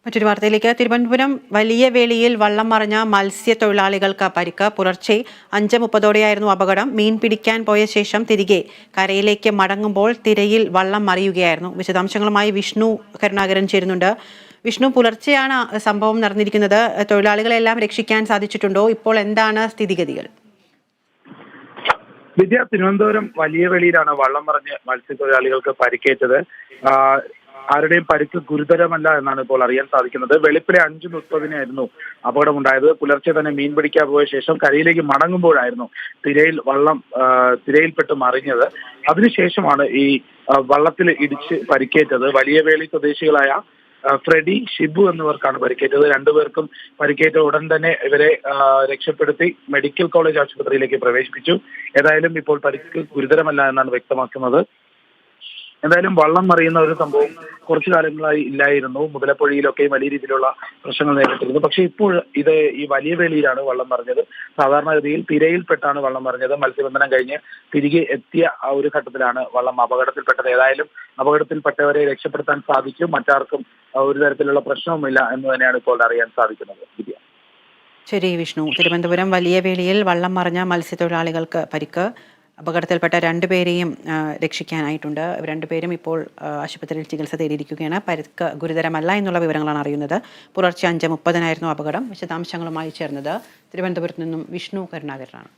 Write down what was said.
മറ്റൊരു വാർത്തയിലേക്ക്. തിരുവനന്തപുരം വലിയ വേളിയിൽ വള്ളം മറിഞ്ഞ മത്സ്യത്തൊഴിലാളികൾക്ക് പരിക്ക്. പുലർച്ചെ 5:30 അപകടം. മീൻ പിടിക്കാൻ പോയ ശേഷം തിരികെ കരയിലേക്ക് മടങ്ങുമ്പോൾ തിരയിൽ വള്ളം മറിയുകയായിരുന്നു. വിശദാംശങ്ങളുമായി വിഷ്ണു കരുണാകരൻ ചേരുന്നുണ്ട്. വിഷ്ണു, പുലർച്ചെയാണ് സംഭവം നടന്നിരിക്കുന്നത്. തൊഴിലാളികളെല്ലാം രക്ഷിക്കാൻ സാധിച്ചിട്ടുണ്ടോ? ഇപ്പോൾ എന്താണ് സ്ഥിതിഗതികൾ? തിരുവനന്തപുരം വലിയ വെളിയിലാണ് വള്ളം മറിഞ്ഞ് മത്സ്യത്തൊഴിലാളികൾക്ക് പരിക്കേറ്റത്. ആരുടെയും പരിക്ക് ഗുരുതരമല്ല എന്നാണ് ഇപ്പോൾ അറിയാൻ സാധിക്കുന്നത്. വെളുപ്പിലെ 5:30 അപകടമുണ്ടായത്. പുലർച്ചെ തന്നെ മീൻ പിടിക്കാൻ പോയ ശേഷം കരയിലേക്ക് മടങ്ങുമ്പോഴായിരുന്നു തിരയിൽപ്പെട്ട് മറിഞ്ഞത്. അതിനുശേഷമാണ് ഈ വള്ളത്തിൽ ഇടിച്ച് പരിക്കേറ്റത്. വലിയ വേളി സ്വദേശികളായ ഫ്രെഡി, ഷിബു എന്നിവർക്കാണ് പരിക്കേറ്റത്. രണ്ടുപേർക്കും പരിക്കേറ്റ ഉടൻ തന്നെ ഇവരെ രക്ഷപ്പെടുത്തി മെഡിക്കൽ കോളേജ് ആശുപത്രിയിലേക്ക് പ്രവേശിപ്പിച്ചു. ഏതായാലും ഇപ്പോൾ പരിക്ക് ഗുരുതരമല്ല എന്നാണ് വ്യക്തമാക്കുന്നത്. എന്തായാലും വള്ളം മറിയുന്ന ഒരു സംഭവം കുറച്ചു കാലങ്ങളായി ഇല്ലായിരുന്നു. മുതലപ്പുഴയിലൊക്കെ വലിയ രീതിയിലുള്ള പ്രശ്നങ്ങൾ നേരിട്ടിരുന്നു. പക്ഷേ ഇപ്പോൾ ഈ വലിയ വേളിയിലാണ് വള്ളം മറിഞ്ഞത്. സാധാരണഗതിയിൽ തിരയിൽപ്പെട്ടാണ് വള്ളം മറിഞ്ഞത്. മത്സ്യബന്ധനം കഴിഞ്ഞ് തിരികെ എത്തിയ ആ ഒരു ഘട്ടത്തിലാണ് വള്ളം അപകടത്തിൽപ്പെട്ടത്. ഏതായാലും അപകടത്തിൽപ്പെട്ടവരെ രക്ഷപ്പെടുത്താൻ സാധിക്കും. മറ്റാർക്കും ഒരു തരത്തിലുള്ള പ്രശ്നവുമില്ല എന്ന് തന്നെയാണ് ഇപ്പോൾ അറിയാൻ സാധിക്കുന്നത്. ശരി വിഷ്ണു. തിരുവനന്തപുരം വലിയ വേളിയിൽ വള്ളം മറിഞ്ഞ മത്സ്യത്തൊഴിലാളികൾക്ക് പരിക്ക്. അപകടത്തിൽപ്പെട്ട രണ്ടുപേരെയും രക്ഷിക്കാനായിട്ടുണ്ട്. രണ്ടുപേരും ഇപ്പോൾ ആശുപത്രിയിൽ ചികിത്സ തേടിയിരിക്കുകയാണ്. പരിക്ക് ഗുരുതരമല്ല എന്നുള്ള വിവരങ്ങളാണ് അറിയുന്നത്. പുലർച്ചെ 5:30 അപകടം. വിശദാംശങ്ങളുമായി ചേർന്നത് തിരുവനന്തപുരത്ത് നിന്നും വിഷ്ണു കരുണാകരനാണ്.